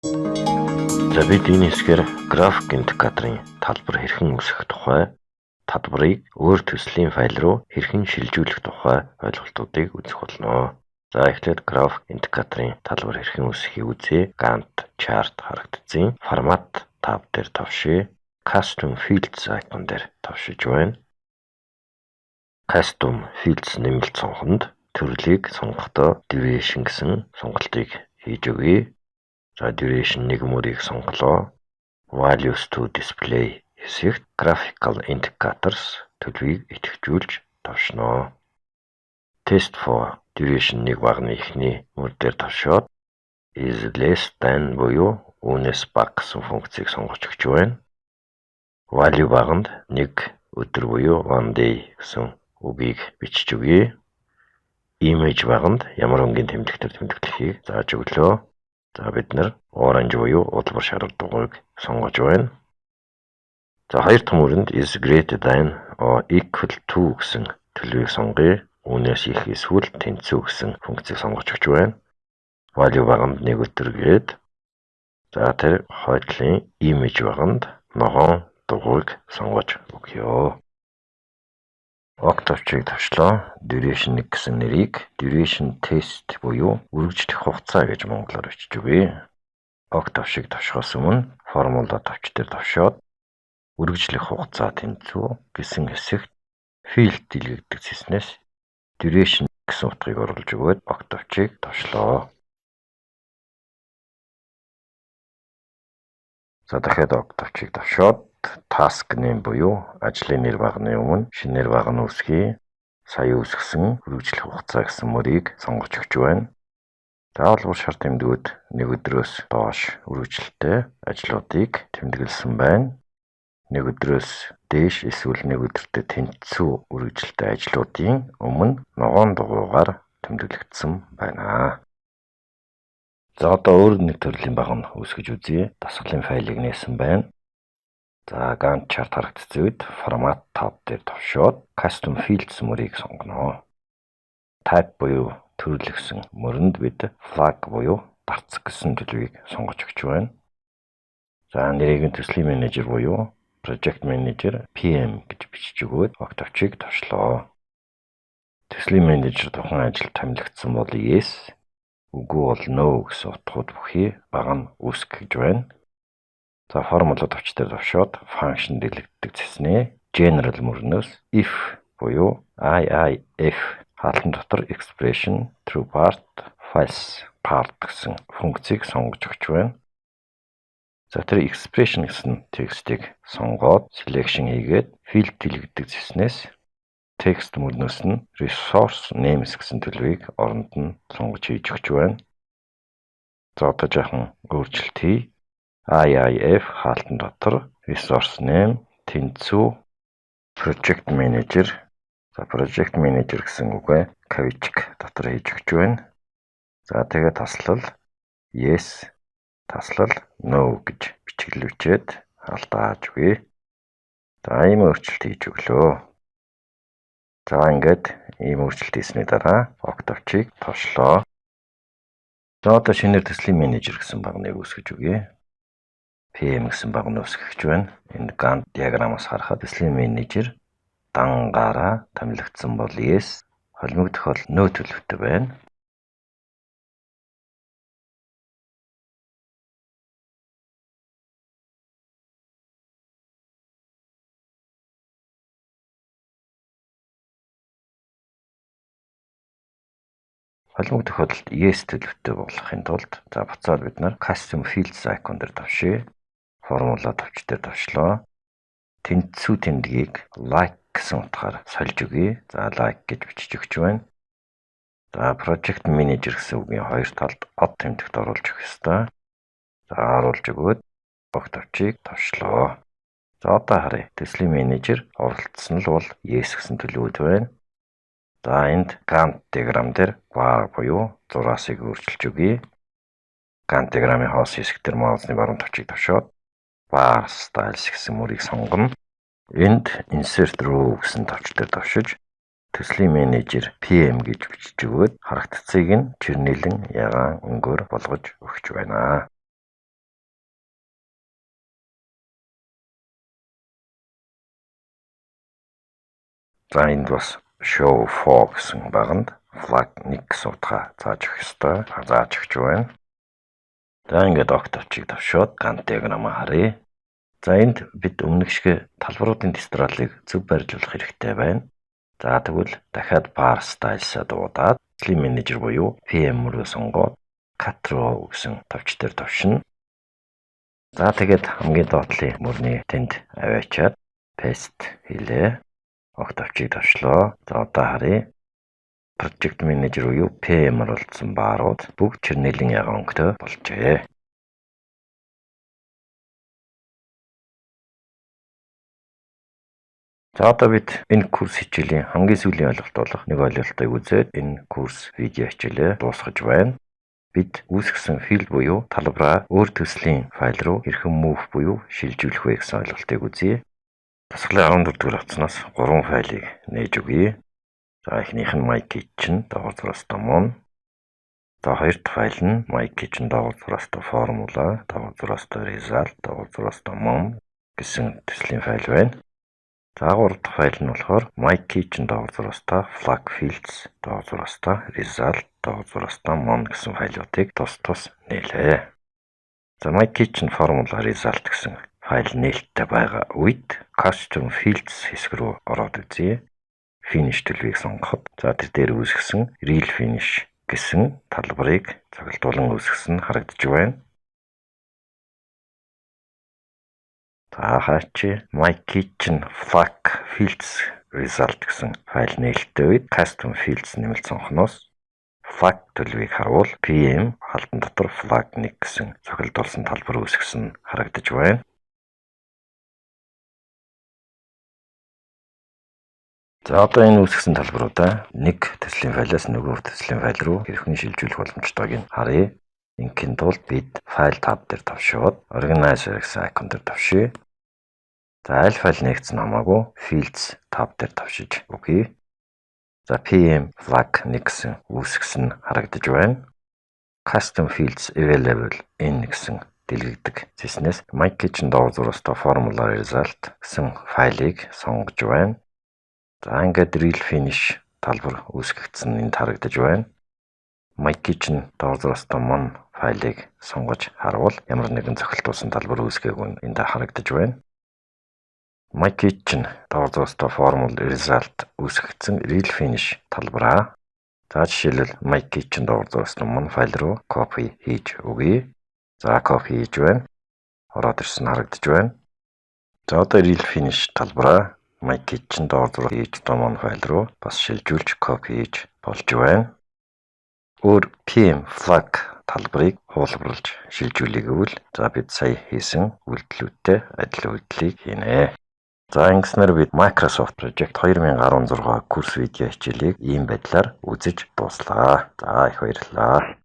За бид энэ хэсгээр график индикаторын талбар хэрхэн үүсгэх тухай, талбарыг өөр төслийн файл руу хэрхэн шилжүүлэх тухай ойлголтуудыг үзэх болно. За эхлээд график индикаторын талбар хэрхэн үүсгэхийг үзье. Gantt chart харагдсан формат тав дээр тавшъя. Custom Fields icon дээр тавшиж байна. Custom Fields нэмэлт сонгонд төрлийг сонгохдоо duration гэсэн сонголтыг хийж өгье. За duration нэг мөрийг сонголоо. Values to display хэсэгт graphical indicators төлөвийг идэвхжүүлж тавшнаа. Test for duration нэг багны эхний мөр дээр тавшаад is less than буюу үүнээс бага гэсэн функцийг сонгож өгч байна. Value баганд 1 өдөр буюу one day гэсэн үгийг бичиж өгье. Image баганд ямар өнгийн тэмдэгтэр тэмдэглэхийг зааж өглөө. За бид нэр оранж буюу удалбар шаргал дугуйг сонгож байна. За хоёр дахь мөрөнд is greater than or equal to гэсэн төлөвийг сонгоё. Үүнээс их эсвэл тэнцүү гэсэн функцийг сонгож өгч байна. Value баганд 1 өдөр гээд за тэр хойдлын image баганд ногоон дугуйг сонгож өгье. Octave-чийг тавшлаа. Duration 1 гэсэн нэрийг duration test буюу үргэлжлэх хугацаа гэж монголоор бичиж өгье. Octave-шийг тавшихаас өмнө формула тавч дээр тавшаад үргэлжлэх хугацаа тэнцүү гэсэн хэсэгт field дэлгэгдэх цэснээс duration гэсэн утгыг оруулж өгөөд Octave-чийг тавшлаа. За дахиад Octave-чийг тавшаад task name буюу ажлын нэр багны өмнө шинэ нэр баг нь үүсгэе. Сая үүсгэсэн үргэлжлэх хугацаа гэсэн мөрийг сонгож өгч байна. За олбор шар тэмдгүүд 1 өдрөөс доош үргэлжилттэй ажлуудыг тэмдэглэсэн байна. 1 өдрөөс дээш эсвэл 1 өдөртөө тэнцүү үргэлжилттэй ажлуудын өмнө ногоон дугуйгаар тэмдэглэгдсэн байна. За одоо өөр нэг төрлийн баг нь үүсгэж үзье. Дасгалын файлыг нээсэн байна. За Gantt chart харагдсан үед формат tab дээр тавшаад Custom Fields мөрийг сонгоно. Type буюу төрөл гэсэн мөрөнд бид flag буюу дарцаг гэсэн төлөвийг сонгож өгч байна. За нэрийг нь төслийн менежер буюу Project Manager PM гэж бичиж өгөөд Octave-чийг тавшлаа. Төслийн менежер тухайн ажилд томилогдсон бол yes, үгүй бол no гэсэн утгууд бүхий баг нь үүсгэж байна. За формула тавч дээр тавшаад function дэлгэгдэх цэснээ general мөрнөөс if буюу IIF хаалтан дотор expression true part false part гэсэн функцийг сонгож өгч байна. За тэр expression гэсэн текстийг сонгоод selection хийгээд field дэлгэгдэх цэснээс text мөрнөөс нь resource names гэсэн төлөвийг оронд нь сонгож хийж өгч байна. За одоо жаахан өөрчлөлт хий. IIF хаалтан дотор resource name тэнцүү project manager. За project manager гэсэн үгээ кавичк дотор хийж өгч байна. За тэгээд таслал yes, таслал no гэж бичиглүүлчихэд алдааж өгье. За ийм өөрчлөлт хийж өглөө. За ингээд ийм өөрчлөлт хийсний дараа Octave-чийг тавшлаа. За одоо шинээр төслийн менежер гэсэн багныг үүсгэж өгье. PM гэсэн баг нь үүсгэж байна. Энэ Gantt диаграмаас харахад төслийн менежер дангаараа томилогдсон бол yes, холимогдох бол no төлөвтэй байна. Холимогдох бодолд yes төлөвтэй болгохын тулд за буцаад бид нар Custom Fields icon дээр тавшъя. Формула тавч дээр тавшлаа. Тэнцүү тэмдгийг like гэсэн утгаар сольж өгье. За like гэж бичиж өгч байна. За project manager гэсэн үгийн хоёр талд од тэмдэгт оруулж өгөх ёстой. За оруулж өгөөд Octave-чийг тавшлаа. За одоо харъя. Төслийн менежер оролцсон л бол yes гэсэн төлөвүүд байна. За энд Gantt диаграм дээр bar буюу зураасыг өөрчилж өгье. Gantt диаграмын хоос хэсэг дээр маусны баруун тавчийг тавшаад bar styles гэсэн мөрийг сонгоно. Энд insert row гэсэн тавч дээр тавшиж төслийн менежер PM гэж бичиж өгөөд харагдцыг нь чирнэлэн ягаан өнгөөр болгож өгч байна. За энд бас show for гэсэн баганд flag 1 гэсэн утгаа зааж өгөх ёстой. Зааж өгч байна. За ингээд октавчийг давшаад гант диаграмаа харъя. За энд бид өмнөх шиг талбаруудын дистралыг зөв барьжуулах хэрэгтэй байна. За тэгвэл дахиад bar styles-а дуудаад ажлын менежер буюу PM руу сонгоод cut row гэсэн товч дээр товшино. За тэгээд хамгийн доотлын мөрний тэнд аваачаад paste хийлээ. Октавчийг давшлаа. За одоо харъя. Project Manager буюу PM оролцсон баарууд бүгд чернэлийн ягаан өнгөтэй болжээ. За одоо бид энэ курс хичээлийн хамгийн сүүлийн ойлголт болох нэг ойлголтыг үзээд энэ курс видео хичээлээ дуусгаж байна. Бид үүсгэсэн файл буюу талбараа өөр төслийн файл руу хэрхэн move буюу шилжүүлэх вэ гэсэн ойлголтыг үзье. Дасгалын 14 дугаар хавцнаас 3 файлыг нээж өгье. За эхнийх нь MyKitchen доогуур зураатай мөн. За хоёр дахь файл нь MyKitchen доогуур зураатай формула, доогуур зураатай result, доогуур зураатай mom гэсэн төслийн файл байна. За гурав дахь файл нь болохоор MyKitchen доогуур зураатай flag fields, доогуур зураатай result, доогуур зураатай mom гэсэн файлуудыг тус нээлээ. За MyKitchen формула result гэсэн файл нээлттэй байгаа үед custom fields хэсэг рүү ороод үзье. Finish төлөвийг сонгоход за тэр дээр үүсгэсэн real finish гэсэн талбарыг цогцолтуулан үүсгэсэн харагдаж байна. За хаач MyKitchen flag fields result гэсэн файл нээлттэй үед custom fields нэмэлт сонгохноос flag төлөвийг харуул PM халдан дотор flag 1 гэсэн цогцолтуулсан талбар үүсгэсэн харагдаж байна. За одоо энэ үүсгэсэн талбаруудаа нэг төслийн файлаас нөгөө төслийн файл руу хэрхэн шилжүүлэх боломжтойг харъя. Ингийн тулд бид файл тав дээр тавшаад organize гэсэн icon дээр тавшъя. За аль файл нэгдсэн хамаагүй fields тав дээр тавшиж өгье. За PM flag 1 гэсэн үүсгэсэн харагдаж байна. Custom fields available in гэсэн дэлгэгдэг зэснээс MyKitchen доогуур зураатай formula result гэсэн файлыг сонгож байна. За ингээд real finish талбар үүсгэгдсэн энд харагдаж байна. MyKitchen доогуур зураатай mon файлыг сонгож харуул ямар нэгэн цогцолтуулсан талбар үүсгээгүй энд харагдаж байна. MyKitchen доогуур зураатай formula result үүсгэгдсэн real finish талбараа за жишээлбэл MyKitchen доогуур зураатай mon файл руу copy хийж өгье. За copy хийж байна. Ороод ирсэн харагдаж байна. За одоо real finish талбараа MyKitchen доогуур хийж mon файл руу бас шилжүүлж copy хийж болж байна. Өөр PM flag талбарыг хуулбарлаж шилжүүлэх гэвэл за бид сая хийсэн үйлдэлүүдтэй адил үйлдэлийг хийнэ. За ингэснээр бид Microsoft Project 2016 курс видео хичээлийг ийм байдлаар үзэж дууслаа. За их баярлалаа.